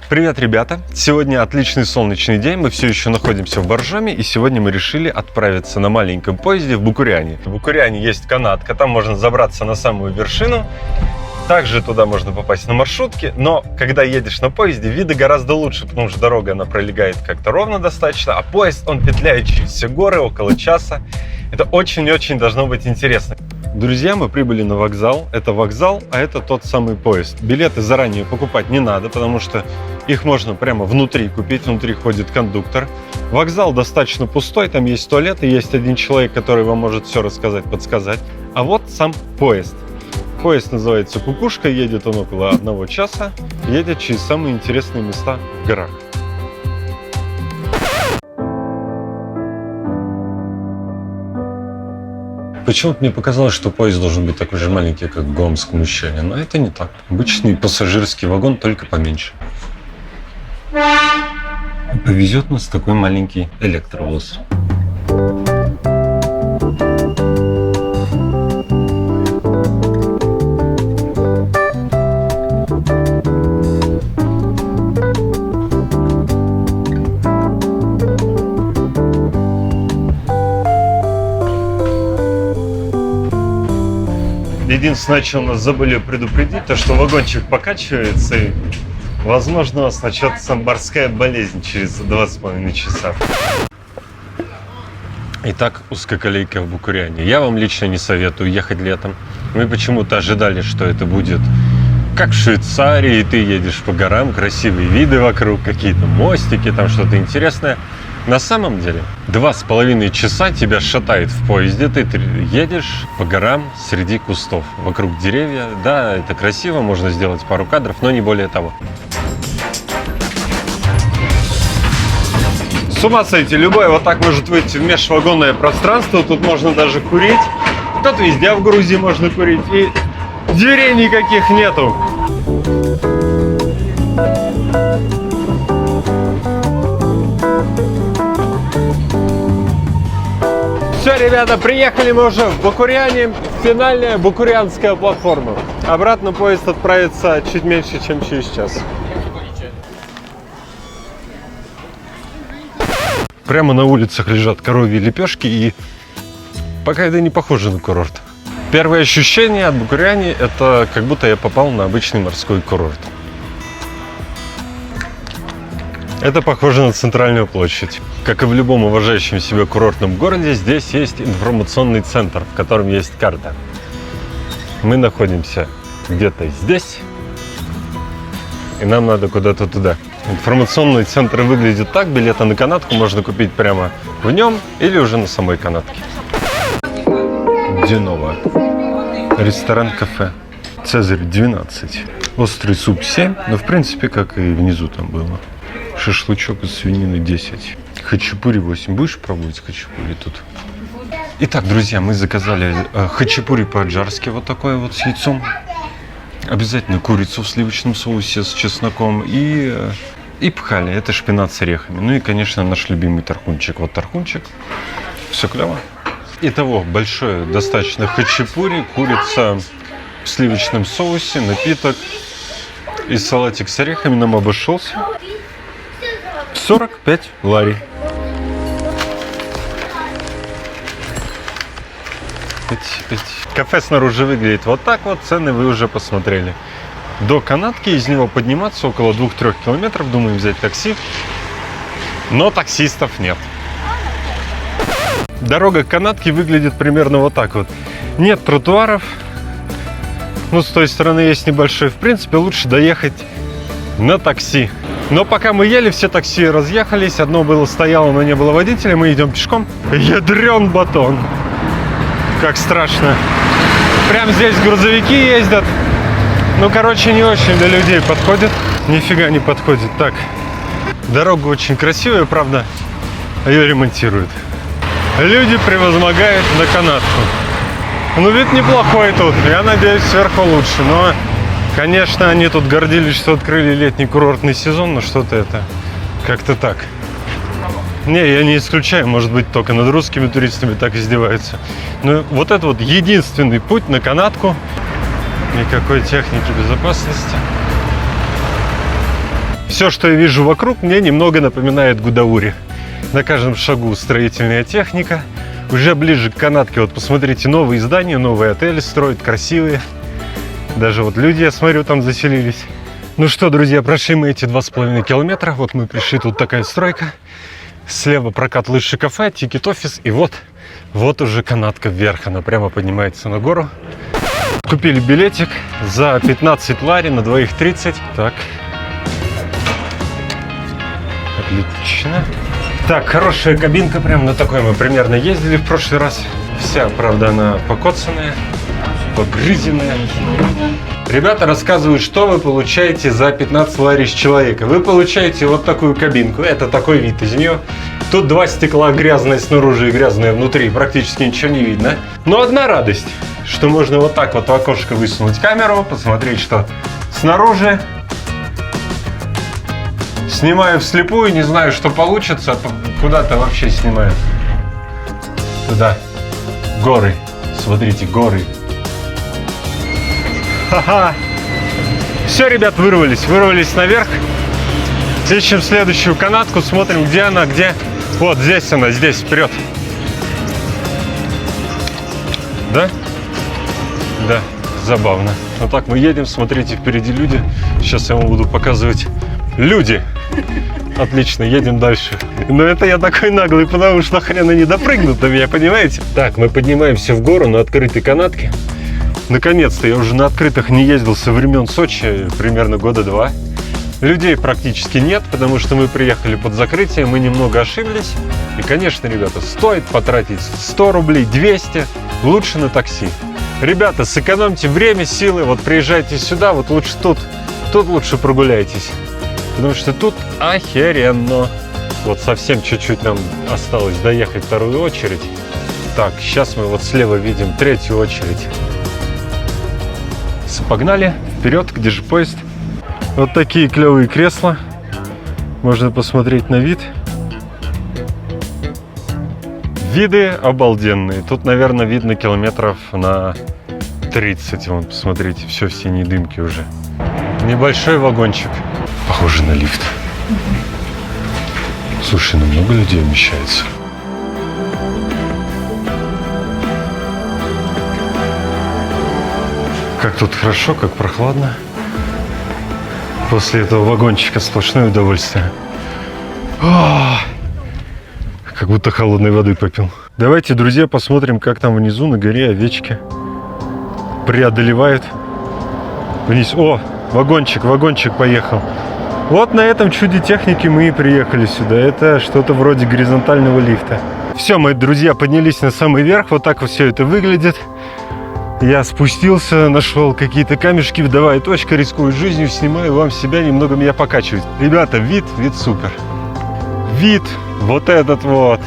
Привет, ребята! Сегодня отличный солнечный день, мы все еще находимся в Боржоме, и сегодня мы решили отправиться на маленьком поезде в Букуряне. В Букуряне есть канатка, там можно забраться на самую вершину. Также туда можно попасть на маршрутке, но когда едешь на поезде, виды гораздо лучше, потому что дорога она пролегает как-то ровно достаточно, а поезд он петляет через все горы около часа. Это очень-очень должно быть интересно. Друзья, мы прибыли на вокзал. Это вокзал, а это тот самый поезд. Билеты заранее покупать не надо, потому что их можно прямо внутри купить. Внутри ходит кондуктор. Вокзал достаточно пустой, там есть туалет, и есть один человек, который вам может все рассказать, подсказать. А вот сам поезд. Поезд называется «Кукушка», едет он около 1 часа, едет через самые интересные места в горах. Почему-то мне показалось, что поезд должен быть такой же маленький, как в Гомском ущелье, но это не так. Обычный пассажирский вагон, только поменьше. Повезет нас такой маленький электровоз. Единственное, о чем нас забыли предупредить, то что вагончик покачивается и, возможно, у нас начнется морская болезнь через 2,5 часа. Итак, узкоколейка в Букуряне. Я вам лично не советую ехать летом. Мы почему-то ожидали, что это будет как в Швейцарии, ты едешь по горам, красивые виды вокруг, какие-то мостики, там что-то интересное. На самом деле 2,5 часа тебя шатает в поезде, ты едешь по горам среди кустов, вокруг деревья. Да, это красиво, можно сделать пару кадров, но не более того. С ума сойти, любой вот так может выйти в межвагонное пространство, тут можно даже курить. Тут везде в Грузии можно курить, и дверей никаких нету. Все, ребята, приехали мы уже в Букуряне. Финальная букурянская платформа. Обратно поезд отправится чуть меньше, чем через час. Прямо на улицах лежат коровьи лепешки, и пока это не похоже на курорт. Первое ощущение от Букуряне – это как будто я попал на обычный морской курорт. Это похоже на центральную площадь. Как и в любом уважающем себя курортном городе, здесь есть информационный центр, в котором есть карта. Мы находимся где-то здесь, и нам надо куда-то туда. Информационный центр выглядит так, билеты на канатку можно купить прямо в нем или уже на самой канатке. Динова. Ресторан-кафе. Цезарь 12. Острый суп 7, но в принципе как и внизу там было. Шашлычок из свинины 10. Хачапури 8. Будешь пробовать хачапури тут? Итак, друзья, мы заказали хачапури по-аджарски, вот такое вот с яйцом. Обязательно курицу в сливочном соусе с чесноком и пхали. Это шпинат с орехами. Ну и, конечно, наш любимый тархунчик. Вот тархунчик. Все клево. Итого, большое достаточно хачапури, курица в сливочном соусе, напиток и салатик с орехами нам обошелся 45 лари. Кафе снаружи выглядит вот так вот, цены вы уже посмотрели. До канатки из него подниматься около 2-3 километров, думаем взять такси, но таксистов нет. Дорога к канатке выглядит примерно вот так вот. Нет тротуаров, ну с той стороны есть небольшой, в принципе лучше доехать на такси. Но пока мы ели, все такси разъехались. Одно было стояло, но не было водителя. Мы идем пешком. Ядрен батон. Как страшно. Прям здесь грузовики ездят. Ну, короче, не очень для людей подходит. Нифига не подходит. Так, дорога очень красивая, правда, ее ремонтируют. Люди превозмогают на канатку. Ну, вид неплохой тут. Я надеюсь, сверху лучше. Но, конечно, они тут гордились, что открыли летний курортный сезон, но что-то это как-то так. Не, я не исключаю, может быть, только над русскими туристами так издеваются. Но вот это вот единственный путь на канатку. Никакой техники безопасности. Все, что я вижу вокруг, мне немного напоминает Гудаури. На каждом шагу строительная техника. Уже ближе к канатке, вот посмотрите, новые здания, новые отели строят, красивые. Даже вот люди, я смотрю, там заселились. Ну что, друзья, прошли мы эти 2,5 километра. Вот мы пришли, тут такая стройка. Слева прокат лыж и кафе, тикет-офис. И вот уже канатка вверх, она прямо поднимается на гору. Купили билетик за 15 лари, на двоих 30. Так. Отлично. Так, хорошая кабинка, прям на такой мы примерно ездили в прошлый раз. Вся, правда, она покоцанная, погрызенная. Ребята рассказывают, что вы получаете за 15 лари с человека. Вы получаете вот такую кабинку, это такой вид из нее. Тут два стекла, грязное снаружи и грязное внутри, практически ничего не видно. Но одна радость, что можно вот так вот в окошко высунуть камеру, посмотреть, что снаружи. Снимаю вслепую, не знаю, что получится, куда-то вообще снимаю. Туда. Горы. Смотрите, горы. Ха-ха. Все, ребят, вырвались наверх. Ищем следующую канатку, смотрим, где она, где. Вот здесь она, здесь, вперед. Да? Да, забавно. Вот так мы едем, смотрите, впереди люди. Сейчас я вам буду показывать люди. Отлично, едем дальше. Но это я такой наглый, потому что хрена не допрыгнут до меня, понимаете? Так, мы поднимаемся в гору на открытой канатке. Наконец-то, я уже на открытых не ездил со времен Сочи, примерно года 2. Людей практически нет, потому что мы приехали под закрытие, мы немного ошиблись. И, конечно, ребята, стоит потратить 100 рублей, 200, лучше на такси. Ребята, сэкономьте время, силы, вот приезжайте сюда, вот лучше тут лучше прогуляйтесь. Потому что тут охеренно. Вот совсем чуть-чуть нам осталось доехать вторую очередь. Так, сейчас мы вот слева видим третью очередь. Погнали вперед, где же поезд? Вот такие клевые кресла. Можно посмотреть на вид. Виды обалденные. Тут, наверное, видно километров на 30. Вон, посмотрите, все в синей дымке уже. Небольшой вагончик. Похоже на лифт. Слушай, ну много людей вмещается. Как тут хорошо, как прохладно. После этого вагончика сплошное удовольствие. Как будто холодной воды попил. Давайте, друзья, посмотрим, как там внизу на горе овечки преодолевают вниз. О, вагончик поехал. Вот на этом чуде техники мы и приехали сюда. Это что-то вроде горизонтального лифта. Все, мои друзья, поднялись на самый верх. Вот так вот все это выглядит. Я спустился, нашел какие-то камешки, видовая точка, рискую жизнью, снимаю вам себя, немного меня покачивает. Ребята, вид супер. Вид вот этот вот.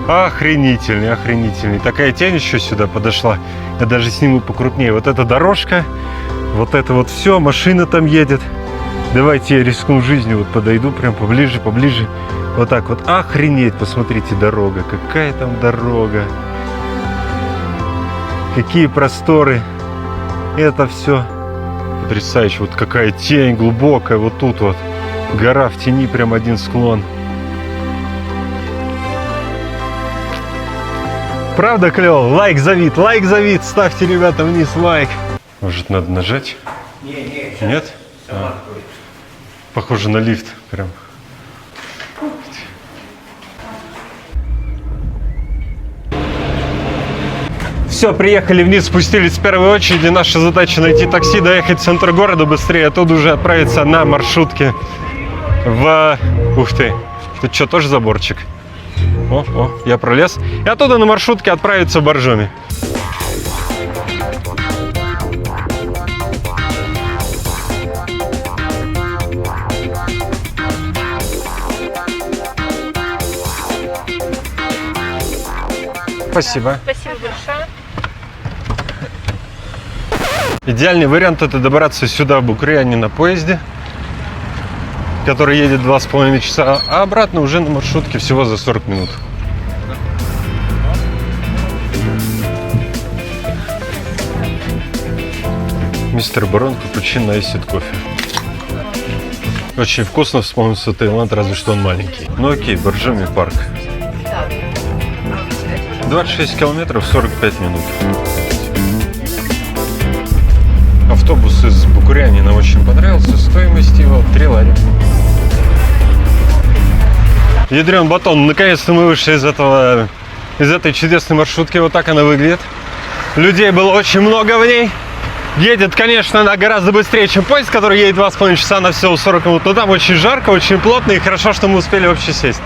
Охренительный. Такая тень еще сюда подошла. Я даже сниму покрупнее. Вот эта дорожка, вот это вот все, машина там едет. Давайте я рискну жизнью, вот подойду прям поближе. Вот так вот. Охренеть, посмотрите, дорога. Какая там дорога. Какие просторы. Это все потрясающе. Вот какая тень глубокая. Вот тут вот. Гора в тени, прям один склон. Правда клево? Лайк за вид. Ставьте, ребята, вниз лайк. Может, надо нажать? Нет? Похоже на лифт. Прям. Все, приехали вниз, спустились с первой очереди. Наша задача найти такси, доехать в центр города быстрее, оттуда уже отправиться на маршрутке в... Ух ты, тут что, тоже заборчик? О, я пролез. И оттуда на маршрутке отправиться в Боржоми. Спасибо. Спасибо большое. Идеальный вариант — это добраться сюда, в Букре, а не на поезде, который едет 2,5 часа, а обратно уже на маршрутке всего за 40 минут. Мистер Барон, капучино, айсид кофе. Очень вкусно, вспомнился Таиланд, разве что он маленький. Ну окей, Боржоми парк. 26 километров, 45 минут. Автобус из Букуряни нам очень понравился. Стоимость его 3 лари. Ядрен батон, наконец-то мы вышли из этой чудесной маршрутки. Вот так она выглядит. Людей было очень много в ней. Едет, конечно, она гораздо быстрее, чем поезд, который едет 2,5 часа на всего 40 минут. Но там очень жарко, очень плотно, и хорошо, что мы успели вообще сесть.